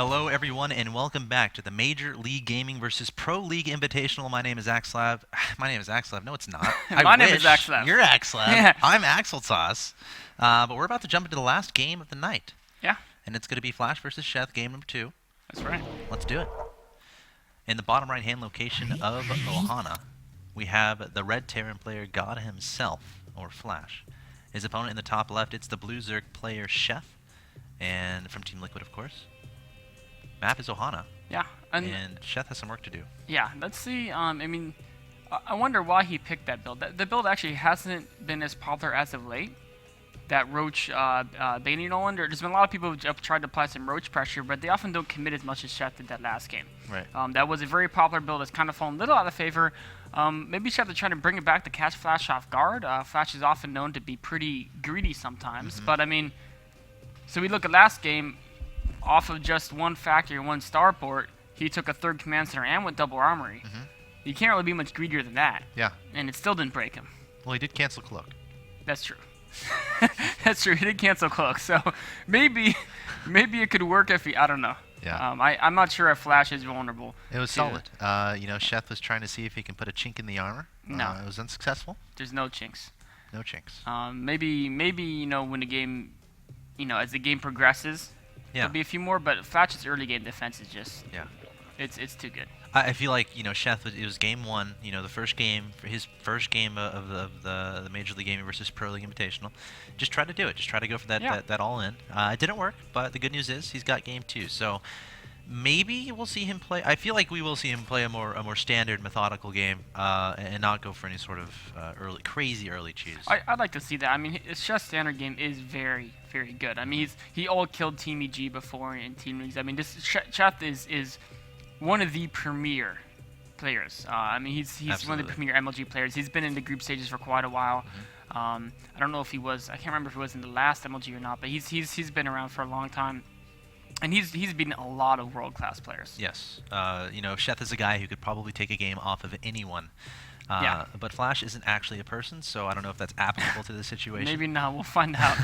Hello, everyone, and welcome back to the Major League Gaming versus Pro League Invitational. My name is Axelav. My name is Axelav. No, it's not. My name is Axelav. You're Axelav. Yeah. I'm Axel Sauce. But we're about to jump into the last game of the night. Yeah, And it's going to be Flash versus Sheth, game number 2. that's right. Let's do it. In the bottom right-hand location of Ohana, we have the red Terran player, God himself, or Flash. His opponent in the top left, it's the blue Zerg player, Sheth, and from Team Liquid, of course. Map is Ohana, Yeah, and Sheth has some work to do. yeah. Let's see. I wonder why he picked that build. The build actually hasn't been as popular as of late. That Roach baiting Nolan. There's been a lot of people who have tried to apply some Roach pressure, but they often don't commit as much as Sheth did that last game. Right. That was a very popular build that's kind of fallen a little out of favor. Maybe Sheth is trying to bring it back to catch Flash off guard. Flash is often known to be pretty greedy sometimes, but I mean, so we look at last game. Off of just one factory and one starport, he took a third command center and went double armory. You can't really be much greedier than that. Yeah. And it still didn't break him. Well, he did cancel Cloak. That's true. That's true. He did cancel Cloak, so maybe it could work if he. I don't know. Yeah. I'm not sure if Flash is vulnerable. It was solid. Sheth was trying to see if he can put a chink in the armor. No. It was unsuccessful. There's no chinks. No chinks. Maybe when the game, as the game progresses, Yeah. there'll be a few more. But Flash's early game defense is just. Yeah. It's too good. I feel like Sheth it was game 1. The first game for his first game of the Major League Gaming versus Pro League Invitational. Just try to do it. Just try to go for that all in. It didn't work, but the good news is he's got game 2. So maybe we'll see him play. I feel like we will see him play a more standard methodical game and not go for any sort of crazy early cheese. I'd like to see that. I mean, his Sheth's standard game is very, very good. I mean, he all killed Team EG before in Team Leagues. I mean, Sheth is one of the premier players. I mean, he's one of the premier MLG players. He's been in the group stages for quite a while. I don't know if he was. I can't remember if he was in the last MLG or not. But he's been around for a long time, and he's beaten a lot of world-class players. Yes. Sheth is a guy who could probably take a game off of anyone. Yeah. But Flash isn't actually a person, so I don't know if that's applicable to the situation. Maybe not. We'll find out.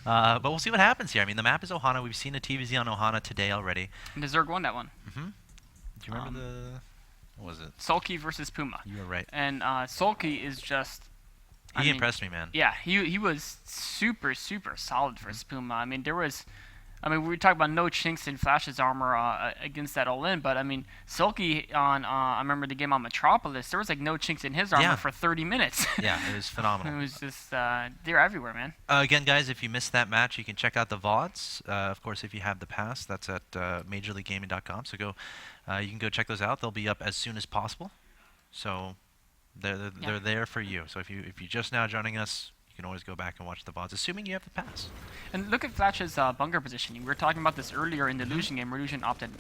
But we'll see what happens here. I mean, the map is Ohana. We've seen a TVZ on Ohana today already. And the Zerg won that one. Do you remember what was it? Sulky versus Puma. You were right. And Sulky is just. He impressed me, man. Yeah, he was super, super solid versus Puma. I mean, we were talking about no chinks in Flash's armor against that all-in, but I mean, Sulky on, I remember the game on Metropolis, there was like no chinks in his armor for 30 minutes. Yeah, it was phenomenal. It was just, they're everywhere, man. Again, guys, if you missed that match, you can check out the VODs. Of course, if you have the pass, that's at MajorLeagueGaming.com. So you can go check those out. They'll be up as soon as possible. So they're there for you. So if you're just now joining us, you can always go back and watch the VODs, assuming you have the pass. And look at Flash's bunker positioning. We were talking about this earlier in the Illusion game. Illusion opted,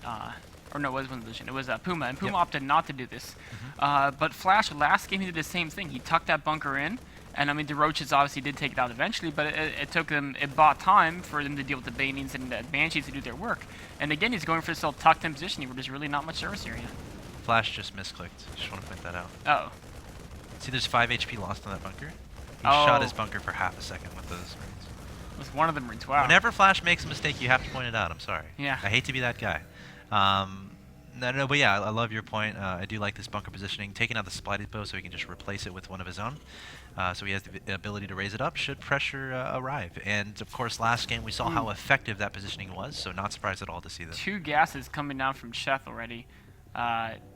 or no, it wasn't Illusion. It was Puma, and Puma opted not to do this. But Flash, last game, he did the same thing. He tucked that bunker in, and I mean, the Roaches obviously did take it out eventually, but it bought time for them to deal with the Banings and the Banshees to do their work. And again, he's going for this little tucked-in positioning where there's really not much service area. Flash just misclicked. Just want to point that out. Oh. See, there's 5 HP lost on that bunker. He shot his bunker for half a second with those Marines. It was one of them Marines. Wow. Whenever Flash makes a mistake, you have to point it out. I'm sorry. Yeah. I hate to be that guy. But yeah, I love your point. I do like this bunker positioning. Taking out the splited bow so he can just replace it with one of his own. So he has the ability to raise it up should pressure arrive. And of course, last game we saw how effective that positioning was, so not surprised at all to see this. 2 gases coming down from Sheth already.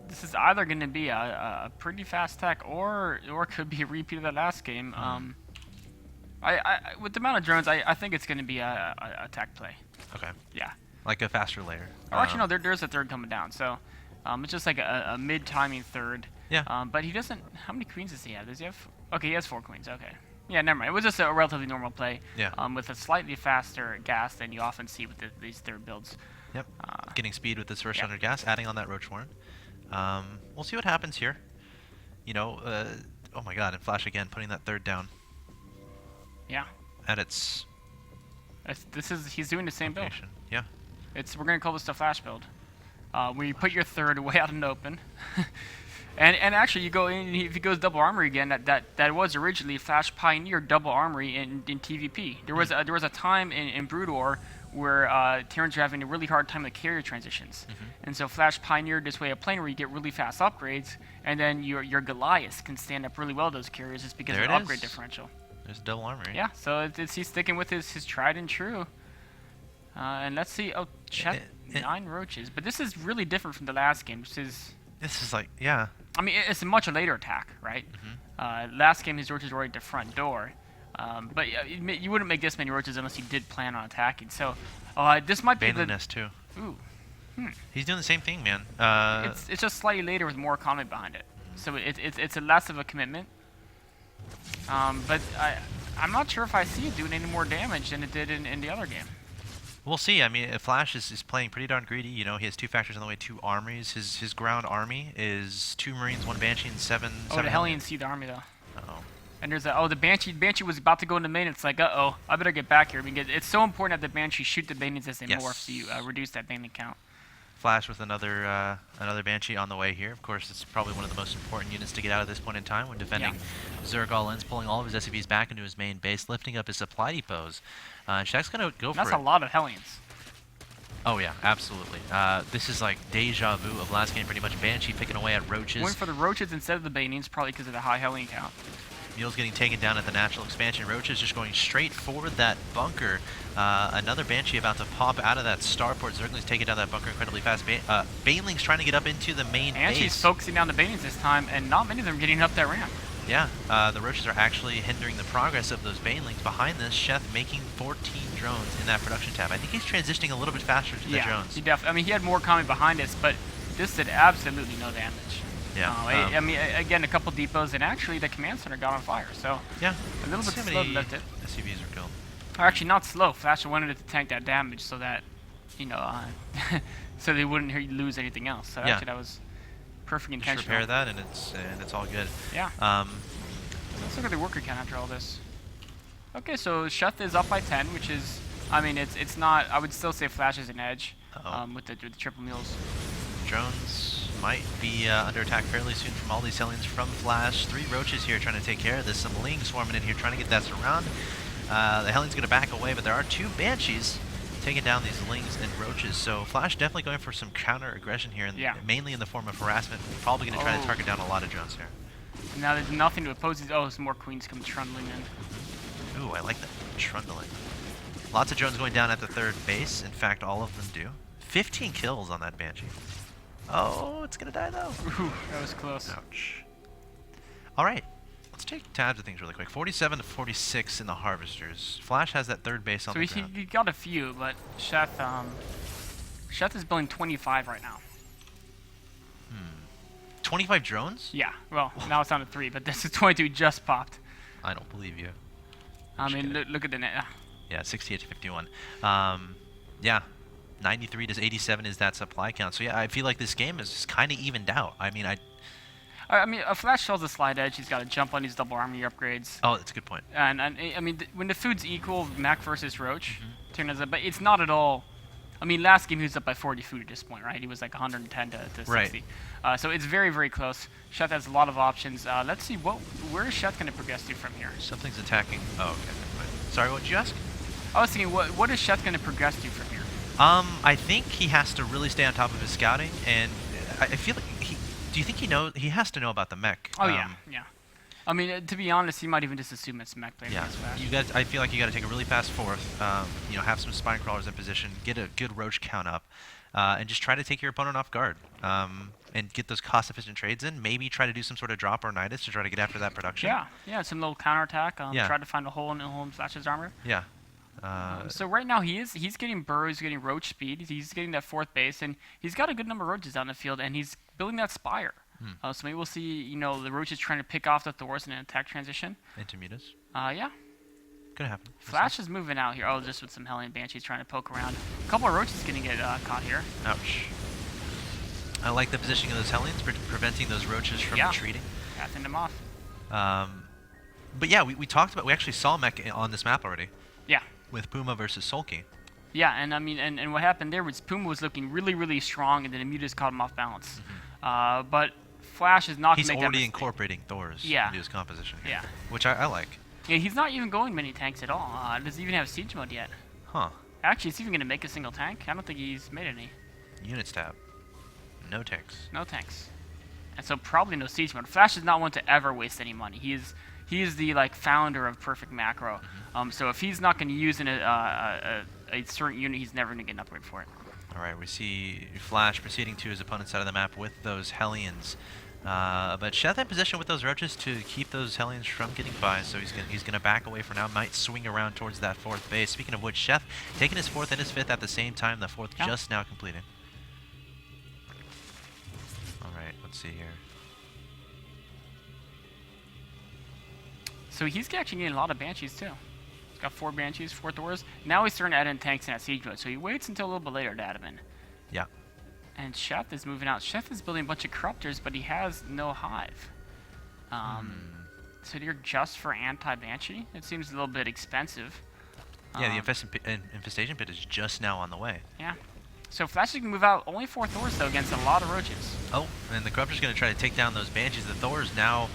This is either going to be a pretty fast tech or could be a repeat of that last game. With the amount of drones, I think it's going to be a tech play. Okay. Yeah. Like a faster layer. Oh, actually, no, there's a third coming down. So it's just like a mid-timing third. Yeah. But he doesn't. How many queens does he have? Does he have? Okay, he has 4 queens. Okay. Yeah, never mind. It was just a relatively normal play. Yeah. With a slightly faster gas than you often see with these third builds. Yep. Getting speed with this first 100 gas, adding on that Roach Warren. We'll see what happens here. Oh my god, and Flash again, putting that third down. Yeah. At its he's doing the same location. build. Yeah. We're gonna call this the Flash build. Where you put your third way out in the open. And actually, you go in, if he goes double armory again, that was originally Flash Pioneer double armory in TVP. There was a time in Brood War where Terrans were having a really hard time with carrier transitions, and so Flash pioneered this way of playing where you get really fast upgrades, and then your Goliath can stand up really well to those carriers just because of the upgrade differential. There's double armory. Yeah, so he's sticking with his tried and true. And let's see. Oh, check 9 roaches, but this is really different from the last game. This is like, yeah. I mean, it's a much later attack, right? Last game, his roaches were right at the front door. But you wouldn't make this many roaches unless you did plan on attacking. So this might be the nest too. Ooh. He's doing the same thing, man. It's just slightly later with more economy behind it. So it's a less of a commitment. But I'm not sure if I see it doing any more damage than it did in the other game. We'll see. I mean, Flash is playing pretty darn greedy. You know, he has 2 factors on the way, 2 armories. His ground army is 2 Marines, 1 Banshee, and 7. Oh, the Hellions see the army though. Uh-oh. And there's the Banshee. Banshee was about to go into main. It's like, uh-oh, I better get back here because it's so important that the Banshee shoot the Banings as they morph, so you reduce that Baning count. Flash with another Banshee on the way here. Of course, it's probably one of the most important units to get out at this point in time when defending Zerg all-ins, pulling all of his SCVs back into his main base, lifting up his supply depots. Sheth's going to go for it. That's a lot of Hellions. Oh yeah, absolutely. This is like deja vu of last game, pretty much. Banshee picking away at roaches. Went for the roaches instead of the Banings, probably because of the high Hellion count. Mule's getting taken down at the natural expansion. Roaches just going straight for that bunker. Another Banshee about to pop out of that starport. Zergling's taking down that bunker incredibly fast. Baneling's trying to get up into the main base. And she's focusing down the Banings this time, and not many of them getting up that ramp. Yeah, the roaches are actually hindering the progress of those Banelings. Behind this, Sheth making 14 drones in that production tab. I think he's transitioning a little bit faster to the drones. He definitely. I mean, he had more coming behind us, but this did absolutely no damage. Yeah. I mean, again, a couple depots, and actually the command center got on fire. So yeah, a little bit slow to lift it. SCVs are killed. Or actually, not slow. Flash wanted it to tank that damage so that, you know, so they wouldn't lose anything else. So actually, that was perfect intentional. Just repair that, and it's all good. Yeah. Let's look at the worker count after all this. Okay, so Sheth is up by 10, which is, I mean, it's not. I would still say Flash is an edge with the triple mules. Drones might be under attack fairly soon from all these Hellions from Flash. 3 roaches here trying to take care of this. Some Ling swarming in here trying to get that surround. The Hellion's going to back away, but there are 2 Banshees taking down these Lings and roaches. So Flash definitely going for some counter aggression here, mainly in the form of harassment. Probably going to try to target down a lot of drones here. And now there's nothing to oppose these. Oh, some more queens come trundling in. Ooh, I like that. Trundling. Lots of drones going down at the 3rd base. In fact, all of them do. 15 kills on that Banshee. Oh, it's going to die though. Ooh, that was close. Ouch. All right. Let's take tabs of things really quick. 47 to 46 in the Harvesters. Flash has that 3rd base on the ground. So he got a few, but Sheth is building 25 right now. 25 drones? Yeah. Well, now it's down to 3, but this is 22 just popped. I don't believe you. I mean, look at the net. Yeah, 68 to 51. Yeah, 93 to 87 is that supply count. So yeah, I feel like this game is kind of evened out. I mean, a Flash shows a slide edge. He's got to jump on these double army upgrades. Oh, that's a good point. And I mean, when the food's equal, Mac versus Roach, but it's not at all. I mean, last game he was up by 40 food at this point, right? He was like 110 to 60. Right. So it's very, very close. Sheth has a lot of options. Let's see, where is Sheth going to progress to from here? Something's attacking. Oh, okay. Sorry, what did you ask? I was thinking, what is Sheth going to progress to from here? I think he has to really stay on top of his scouting, and I feel like do you think he has to know about the mech? Oh, yeah. I mean, to be honest, he might even just assume it's mech player. Yeah, I feel like you got to take a really fast 4th. You know, have some spine crawlers in position, get a good roach count up, and just try to take your opponent off guard. And get those cost-efficient trades in. Maybe try to do some sort of drop or nidus to try to get after that production. Yeah, some little counterattack. Try to find a hole in Flash's armor. Yeah. So right now he's getting burrow, he's getting roach speed, he's getting that 4th base, and he's got a good number of roaches on the field, and he's building that spire. So maybe we'll see, you know, the roaches trying to pick off the Thors in an attack transition. Into mutas. Yeah. Could happen. Flash is moving out here. Oh, just with some Hellion Banshees trying to poke around. A couple of roaches going to get caught here. Ouch. I like the positioning of those Hellions, preventing those roaches from retreating. Pathing them off. But yeah, we talked about, we actually saw mech on this map already. Yeah. With Puma versus Sulky. Yeah, and I mean, and what happened there was Puma was looking really, really strong, and then Mutas caught him off balance. But Flash is not going He's to make that already mistake. incorporating Thors Yeah. into his composition here, Yeah. which I like. Yeah, he's not even going many tanks at all. Doesn't even have siege mode yet. Huh. Actually, is he even going to make a single tank? I don't think he's made any. Unit stab. No tanks. No tanks. And so probably no siege mode. Flash is not one to ever waste any money. He is the like founder of perfect macro. So if he's not going to use a certain unit, he's never going to get an upgrade for it. All right, we see Flash proceeding to his opponent's side of the map with those Hellions. But Sheth in position with those roaches to keep those Hellions from getting by, so he's gonna back away for now. Might swing around towards that 4th base. Speaking of which, Sheth taking his 4th and his 5th at the same time. The 4th just now completing. All right, let's see here. So he's actually getting a lot of Banshees too. He's got 4 Banshees, 4 Thors. Now he's starting to add in tanks in that siege mode, so he waits until a little bit later to add them in. Yeah. And Sheth is moving out. Sheth is building a bunch of Corruptors, but he has no Hive. So you're just for anti-Banshee? It seems a little bit expensive. Yeah, the Infestation Pit is just now on the way. Yeah. So Flash can move out only 4 Thors, though, against a lot of Roaches. Oh, and the Corruptor's going to try to take down those Banshees. The Thor's now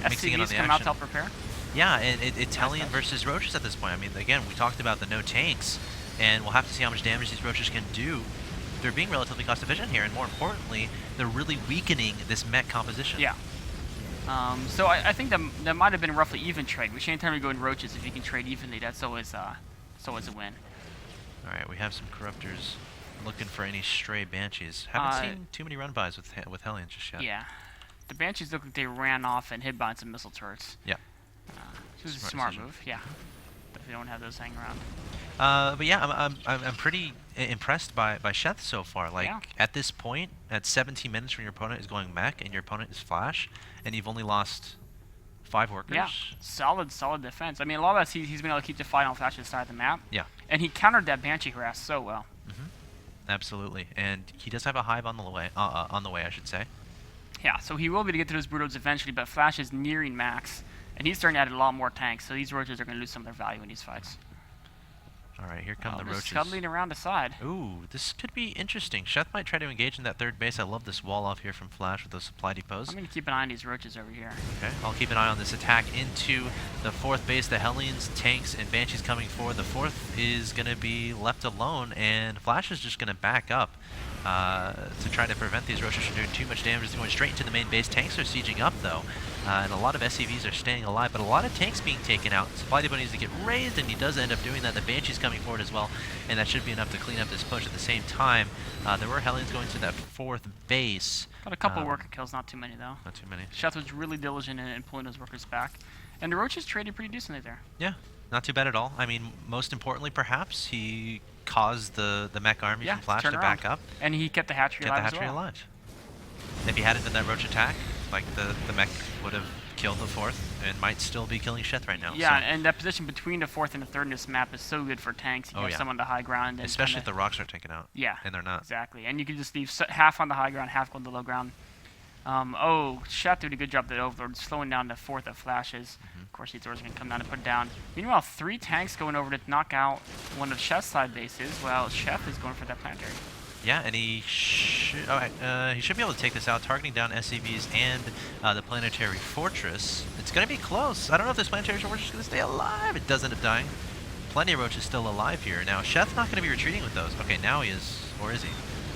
mixing in on the come out to action. help repair? Yeah, and it's Hellion versus Roaches at this point. I mean, again, we talked about the no tanks, and we'll have to see how much damage these Roaches can do. They're being relatively cost efficient here, and more importantly, they're really weakening this mech composition. Yeah. So I think that might have been a roughly even trade. Which anytime you go in Roaches, if you can trade evenly, that's always a win. All right, we have some Corruptors looking for any stray Banshees. Haven't seen too many run-bys with Hellions just yet. Yeah. The Banshees look like they ran off and hid behind some missile turrets. Yeah. This is a smart move, yeah. If they don't have those hanging around. But yeah, I'm pretty impressed by Sheth so far. Like at this point, at 17 minutes when your opponent is going mech and your opponent is Flash, and you've only lost 5 workers. Yeah, solid defense. I mean, a lot of that he's been able to keep the fight on Flash's side of the map. Yeah. And he countered that Banshee harass so well. Absolutely, and he does have a Hive on the way. I should say. Yeah, so he will be able to get to those Brood Roads eventually, but Flash is nearing max, and he's starting to add a lot more tanks. So these Roaches are going to lose some of their value in these fights. All right, here come the Roaches. Scuttling around the side. Ooh, this could be interesting. Sheth might try to engage in that 3rd base. I love this wall off here from Flash with those supply depots. I'm going to keep an eye on these Roaches over here. Okay, I'll keep an eye on this attack into the 4th base. The Hellions, tanks, and Banshees coming forward. The 4th is going to be left alone, and Flash is just going to back up to try to prevent these Roaches from doing too much damage. They're going straight into the main base. Tanks are sieging up, though, and a lot of SCVs are staying alive, but a lot of tanks being taken out. Supply depot needs to get raised, and he does end up doing that. The Banshee's coming forward as well, and that should be enough to clean up this push. At the same time, there were Hellions going to that 4th base. Got a couple worker kills, not too many, though. Not too many. Sheth was really diligent in pulling those workers back. And the Roaches traded pretty decently there. Yeah, not too bad at all. I mean, most importantly, perhaps, he caused the mech army from Flash to back up. And he kept the hatchery alive as well. If he hadn't done that Roach attack, like the mech would have killed the 4th and might still be killing Sheth right now. Yeah, and that position between the 4th and the 3rd in this map is so good for tanks. You have someone to high ground. And especially if the rocks are taken out. Yeah. And they're not. Exactly. And you can just leave half on the high ground, half on the low ground. Sheth did a good job at Overlord, slowing down the 4th of Flashes. Of course, these Thors are going to come down and put it down. Meanwhile, 3 tanks going over to knock out one of Sheth's side bases, while Sheth is going for that planetary. Yeah, and he should be able to take this out, targeting down SCVs and the planetary fortress. It's going to be close. I don't know if this planetary fortress is going to stay alive. It does end up dying. Plenty of Roaches still alive here. Now, Sheth's not going to be retreating with those. Okay, now he is. Or is he?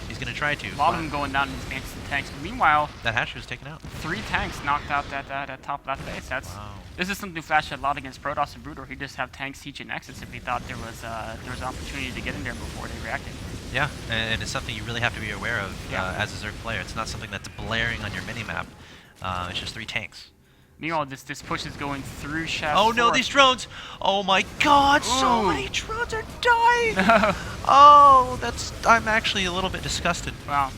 He's going to try to. A lot of them going down in these Banshees and tanks. But meanwhile, that hatchery was taken out. 3 tanks knocked out that top left base. This is something Flash had a lot against Protoss and Brood, where he'd just have tanks siege and Nexus if he thought there was an opportunity to get in there before they reacted. Yeah, and it's something you really have to be aware of as a Zerg player. It's not something that's blaring on your minimap. It's just 3 tanks. Meanwhile, this push is going through Sheth. Oh no, these drones! Oh my god, so many drones are dying! Oh, I'm actually a little bit disgusted. Wow.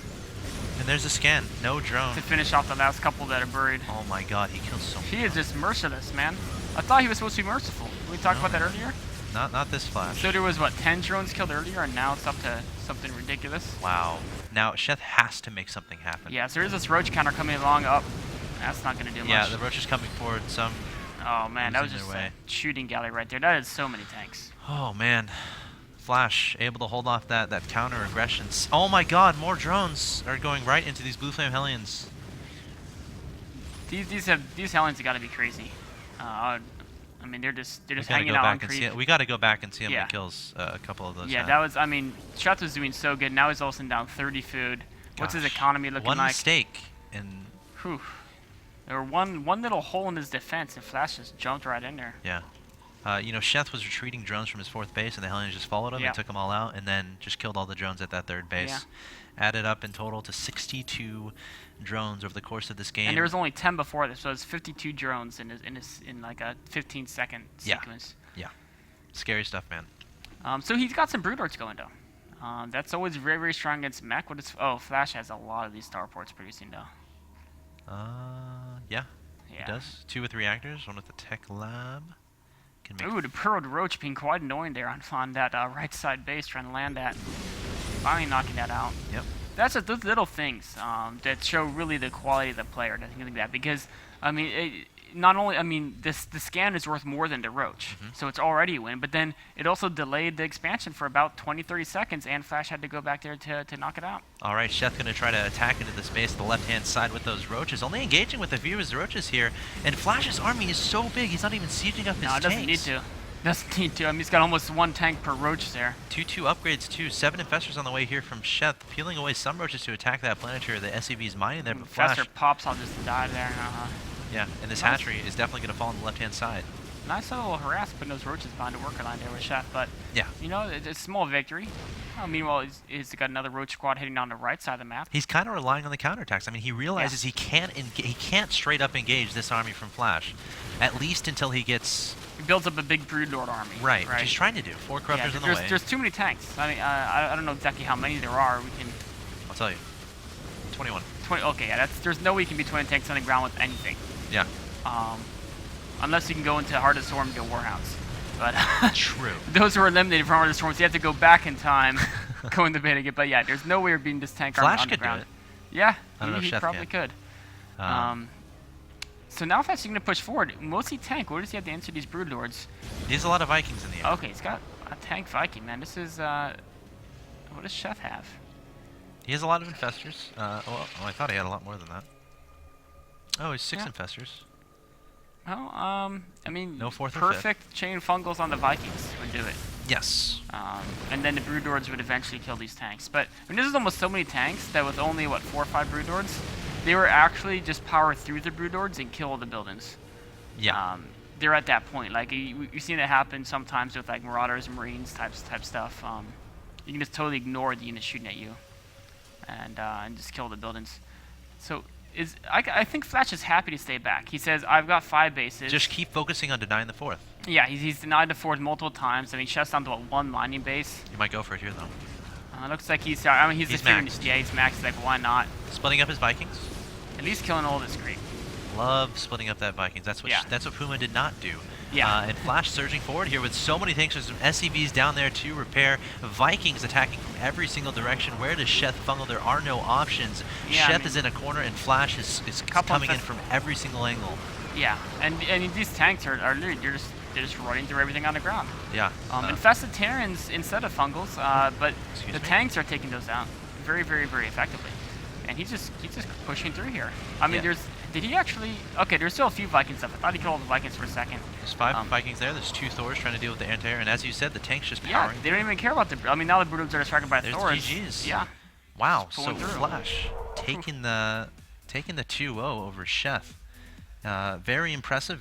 And there's a scan, no drone. To finish off the last couple that are buried. Oh my god, he killed so many. He is just merciless, man. I thought he was supposed to be merciful. Did we talk about that earlier? Not this Flash. So there was, what, 10 drones killed earlier, and now it's up to something ridiculous? Wow. Now, Sheth has to make something happen. Yeah, so there's this Roach counter coming along up. That's not going to do much. Yeah, the Roach is coming forward. Oh man, that was just a shooting galley right there. That is so many tanks. Oh man. Flash able to hold off that counter aggression. Oh my God! More drones are going right into these Blue Flame Hellions. These Hellions have got to be crazy. I mean, they're just hanging out on creep. We got to go back and see how many kills a couple of those. Yeah, that was. I mean, Sheth was doing so good. Now he's also down 30 food. What's his economy looking like? One mistake and. Whew. There were one little hole in his defense, and Flash just jumped right in there. Yeah. You know, Sheth was retreating drones from his 4th base, and the Hellions just followed him and took them all out, and then just killed all the drones at that 3rd base. Yeah. Added up in total to 62 drones over the course of this game. And there was only 10 before this, so it's 52 drones in like a 15-second sequence. Yeah. Scary stuff, man. So he's got some Broodlords going though. That's always very, very strong against mech. Flash has a lot of these starports producing though. Yeah. He does. 2 with reactors, 1 with the tech lab. Ooh, the Pearled Roach being quite annoying there on that right side base, trying to land that. Finally knocking that out. Yep. That's just those little things that show really the quality of the player. I think that because I mean, the scan is worth more than the Roach, so it's already a win. But then it also delayed the expansion for about 20-30 seconds, and Flash had to go back there to knock it out. All right, Sheth going to try to attack into the space the left-hand side with those Roaches, only engaging with a few of his Roaches here. And Flash's army is so big, he's not even sieging up his tanks. No, it doesn't need to. Doesn't need to. I mean, he's got almost 1 tank per Roach there. 2-2 upgrades too. 7 Infestors on the way here from Sheth, peeling away some Roaches to attack that planetary. The SCV's mining there, but Flash. Infestor pops, I'll just die there. Yeah, and this hatchery is definitely going to fall on the left-hand side. Nice little harass putting those Roaches behind the worker line there with Sheth, but yeah, you know, it's a small victory. Meanwhile, he's got another Roach squad heading on the right side of the map. He's kind of relying on the counterattacks. I mean, he realizes he can't straight up engage this army from Flash, at least until he gets. He builds up a big Broodlord army. Right, which he's trying to do. 4 Corruptors on the way. There's too many tanks. I mean, I don't know exactly how many there are. We can. I'll tell you. 21. 20. Okay, yeah. There's no way you can be 20 tanks on the ground with anything. Yeah. Unless you can go into Heart of the Storm and get Warhounds. But true. Those who are eliminated from Heart of the Storm, so you have to go back in time, go in the beta again. But yeah, there's no way of beating this tank Flash on the ground. Could do it. Yeah, I don't know if he Sheth probably could. So now Flash is going to push forward. Mostly tank. Where does he have to answer these Broodlords? He has a lot of Vikings in the air. Okay, he's got a tank Viking, man. This is, what does Sheth have? He has a lot of Infestors. I thought he had a lot more than that. Oh, he's 6 Infestors. Well, I mean, no 4th or perfect chain fungals on the Vikings would do it. Yes. And then the Broodlords would eventually kill these tanks. But I mean, this is almost so many tanks that with only, 4 or 5 Broodlords, they were actually just power through the Broodlords and kill the buildings. Yeah. They're at that point. Like, you've seen it happen sometimes with, like, Marauders and Marines type stuff. You can just totally ignore the units shooting at you and just kill the buildings. So... I think Flash is happy to stay back. He says, I've got 5 bases. Just keep focusing on denying the 4th. Yeah, he's denied the 4th multiple times. I mean, Sheth's down to 1 mining base. You might go for it here, though. Looks like he's maxed. Yeah, he's maxed. Like, why not? Splitting up his Vikings. At least killing all this creep. Love splitting up that Vikings. That's what Puma did not do. Yeah. And Flash surging forward here with so many tanks. There's some SCVs down there to repair. Vikings attacking from every single direction. Where does Sheth fungal? There are no options. Yeah, Sheth is in a corner, and Flash is coming in from every single angle. Yeah, and these tanks are literally they're just running through everything on the ground. Yeah. Infested Terrans instead of fungals, but the tanks are taking those out very, very, very effectively. And he's just pushing through here. I mean, did he actually? Okay, there's still a few Vikings left. I thought he killed all the Vikings for a second. There's 5 Vikings there. There's 2 Thors trying to deal with the anti-air, and as you said, the tanks just powering. Yeah, they don't even care about the. I mean, now the Broodlords are distracted by There's Thors. GGs. Yeah. Wow. So Flash taking the 2-0 over Sheth. Very impressive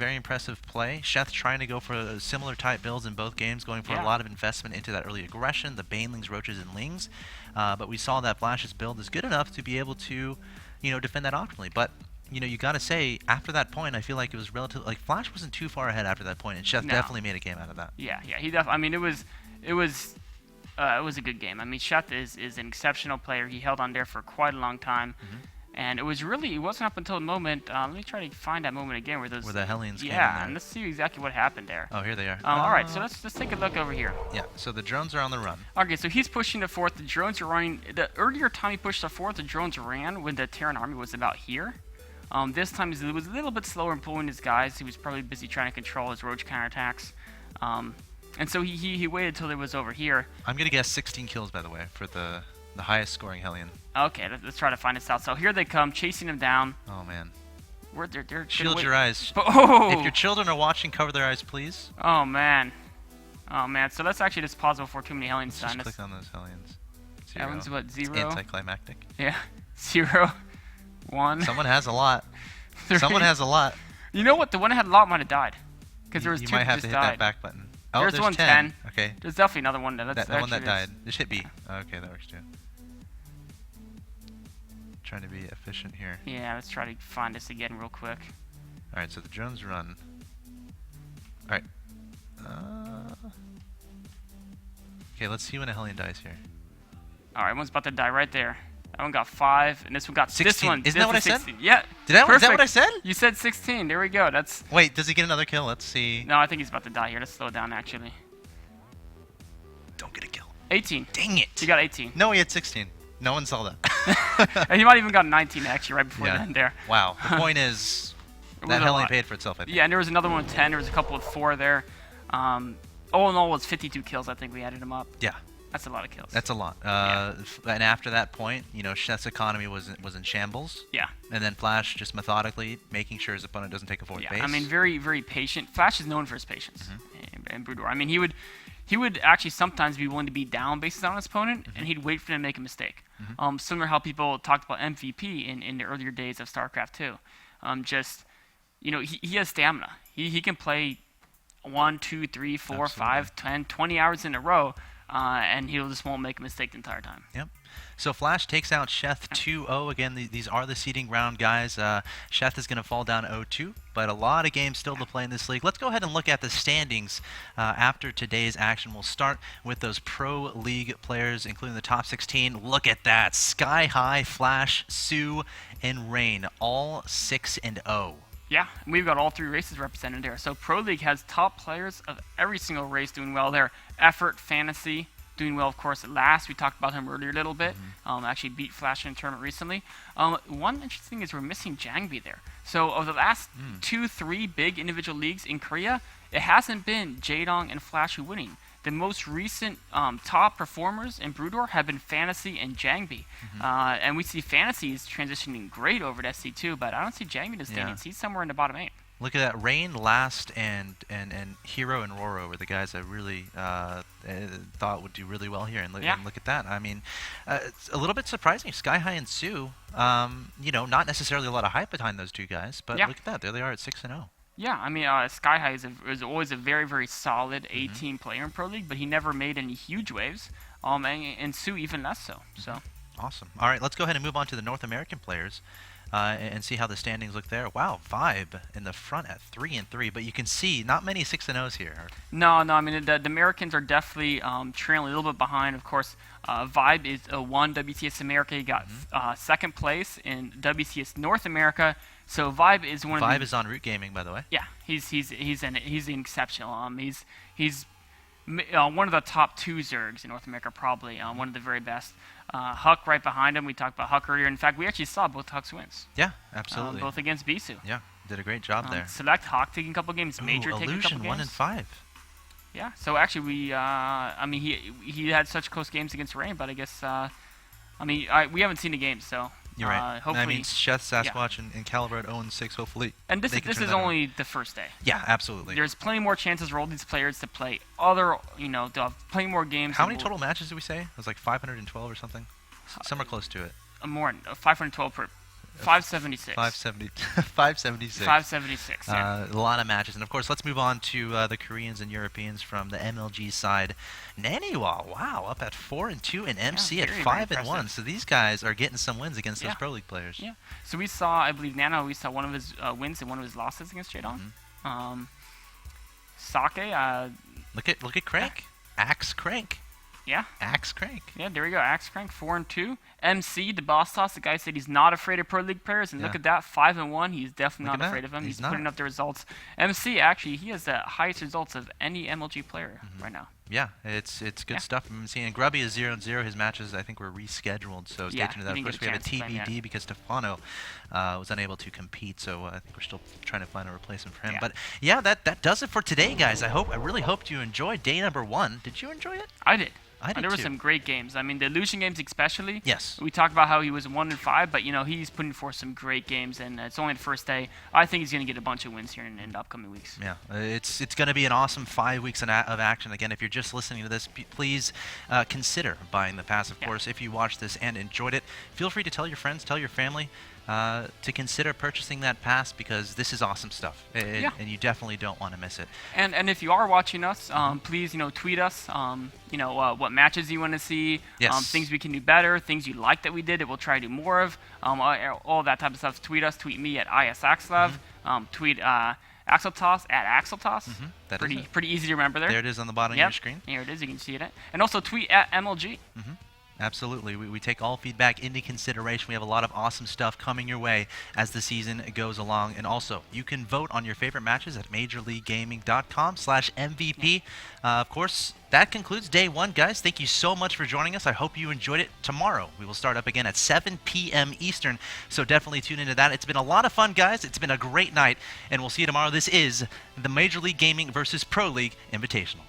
play. Sheth trying to go for similar type builds in both games, going for a lot of investment into that early aggression, the Banelings, Roaches, and Lings. But we saw that Flash's build is good enough to be able to, defend that optimally. But you got to say, after that point, I feel like it was relatively, like, Flash wasn't too far ahead after that point, and Sheth definitely made a game out of that. Yeah, he definitely. I mean, it was a good game. I mean, Sheth is an exceptional player. He held on there for quite a long time. And it wasn't up until the moment, let me try to find that moment again where the Hellions came in there. there. And let's see exactly what happened there. Oh, here they are. All right, so let's take a look over here. Yeah, so the drones are on the run. Okay, so he's pushing the 4th. The drones are running. The earlier time he pushed the 4th, the drones ran when the Terran army was about here. This time he was a little bit slower in pulling his guys. He was probably busy trying to control his Roach counterattacks. And so he waited till it was over here. I'm gonna guess 16 kills, by the way, for the highest scoring Hellion. Okay, let's try to find this out. So here they come, chasing him down. Oh man. They're Shield your eyes. Oh! If your children are watching, cover their eyes, please. Oh man. Oh man. So let's actually just pause before too many Hellions Let's sign just us. click on those Hellions. That one's what, 0? It's anticlimactic. Yeah. 0, 1. Someone has a lot. 3. Someone has a lot. You know what? The one that had a lot might have died. Because there was you 2 might that have just to hit died. that back button. Oh, There's there's one 10. Okay. There's definitely another one. That's The one that died. Just hit B. Okay, that works too. Trying to be efficient here. Yeah, let's try to find this again real quick. Alright, so the drones run. Alright. Okay, let's see when a Hellion dies here. Alright, one's about to die right there. That one got 5, and this one got 16. This one. Isn't that what I said? 16. Yeah. Is that Perfect. what I said? You said 16. There we go. That's. Wait, does he get another kill? Let's see. No, I think he's about to die here. Let's slow down actually. Don't get a kill. 18. Dang it. He got 18. No, he had 16. No one saw that. And he might even got 19 actually right before the end there. Wow. The point is, that Hellion paid for itself, I think. Yeah, and there was another one with 10. There was a couple with 4 there. All in all, it was 52 kills. I think we added them up. Yeah. That's a lot of kills. That's a lot. And after that point, you know, Sheth's economy was in shambles. Yeah. And then Flash just methodically making sure his opponent doesn't take a forward base. I mean, very, very patient. Flash is known for his patience in Brood War. I mean, he would actually sometimes be willing to be down bases on his opponent, and he'd wait for them to make a mistake. Similar how people talked about MvP in the earlier days of StarCraft 2. Just, you know, he has stamina. He can play 1, 2, 3, 4, Absolutely. 5, 10, 20 hours in a row, and he just won't make a mistake the entire time. Yep. So Flash takes out Sheth 2-0. Again, these are the seeding round guys. Sheth is going to fall down 0-2, but a lot of games still to play in this league. Let's go ahead and look at the standings after today's action. We'll start with those Pro League players, including the top 16. Look at that. Sky High, Flash, Sue, and Rain, all 6-0. Yeah, we've got all 3 races represented there. So Pro League has top players of every single race doing well there. Effort, Fantasy, doing well, of course, at last. We talked about him earlier a little bit. Actually beat Flash in a tournament recently. One interesting thing is we're missing Jangbi there. So of the last 2-3 big individual leagues in Korea, it hasn't been Jaedong and Flash who winning. The most recent top performers in Brood War have been Fantasy and Jangbi. And we see Fantasy is transitioning great over to SC2, but I don't see Jangbi in the standings. He's somewhere in the bottom 8. Look at that. Rain, Last, and Hero and Roro were the guys I really thought would do really well here. And look at that. I mean, it's a little bit surprising. Sky High and Sue, you know, not necessarily a lot of hype behind those 2 guys, but look at that. There they are at 6-0. Yeah, I mean, Sky High is always a very, very solid 18 player in Pro League, but he never made any huge waves. And Sue even less so. So awesome. All right, let's go ahead and move on to the North American players. And see how the standings look there. Wow, Vibe in the front at 3-3, but you can see not many 6-0s here. No, I mean the Americans are definitely trailing a little bit behind. Of course, Vibe is won WCS America. He got 2nd place in WCS North America. So Vibe is one of Vibe is on Root Gaming, by the way. Yeah, he's exceptional. He's one of the top 2 Zergs in North America, probably one of the very best. Huck right behind him. We talked about Huck earlier. In fact, we actually saw both Huck's wins. Yeah, absolutely. Both against Bisu. Yeah, did a great job there. Select Hawk taking a couple games. Major taking a couple Illusion games. 1-5. Yeah. So actually, he had such close games against Rain, but I guess we haven't seen the games, so. You're right. Hopefully, I mean, Sheth, Sasquatch, and Caliber at 0-6. Hopefully, and this is only the first day. Yeah, absolutely. There's plenty more chances for all these players to play other, they'll have plenty more games. How many total matches did we say? It was like 512 or something. Somewhere close to it. More, 512 per. 576. 576. 576. Yeah. A lot of matches, and of course, let's move on to the Koreans and Europeans from the MLG side. Naniwa, wow, up at 4-2, and MC at 5-1. So these guys are getting some wins against those Pro League players. Yeah. So we saw, I believe, we saw one of his wins and one of his losses against Jaedong. Mm-hmm. Sake. Look at Crank, Axe Crank. Yeah. Axe Crank. Yeah, there we go. Axe Crank 4-2. MC, the boss toss, the guy said he's not afraid of Pro League players, and look at that, 5-1. He's definitely not afraid of him. He's putting up the results. MC actually, he has the highest results of any MLG player right now. Yeah, it's good stuff. I'm seeing Grubby is 0-0. His matches, I think, were rescheduled, so stay tuned to that. Of course, we have a TBD because Stefano was unable to compete, so I think we're still trying to find a replacement for him. But yeah, that does it for today, guys. I really hoped you enjoyed day number 1. Did you enjoy it? I did. There were some great games. I mean, the Lucian games especially. Yes. We talked about how he was 1-5, but he's putting forth some great games, and it's only the first day. I think he's going to get a bunch of wins here in the upcoming weeks. Yeah, it's going to be an awesome 5 weeks of action. Again, if you're just listening to this, please consider buying the pass. Of course, if you watched this and enjoyed it, feel free to tell your friends, tell your family to consider purchasing that pass, because this is awesome stuff, and you definitely don't want to miss it. And if you are watching us, please tweet us. What matches you want to see, things we can do better, things you like that we did that we'll try to do more of, all that type of stuff. Tweet us. Tweet me at ISAxlev. Tweet Axeltoss at Axeltoss. Pretty easy to remember there. There it is on the bottom of your screen. Here it is. You can see it. And also tweet at MLG. Absolutely. We take all feedback into consideration. We have a lot of awesome stuff coming your way as the season goes along. And also, you can vote on your favorite matches at MajorLeagueGaming.com/MVP. Of course, that concludes day 1, guys. Thank you so much for joining us. I hope you enjoyed it. Tomorrow, we will start up again at 7 p.m. Eastern, so definitely tune into that. It's been a lot of fun, guys. It's been a great night, and we'll see you tomorrow. This is the Major League Gaming versus Pro League Invitational.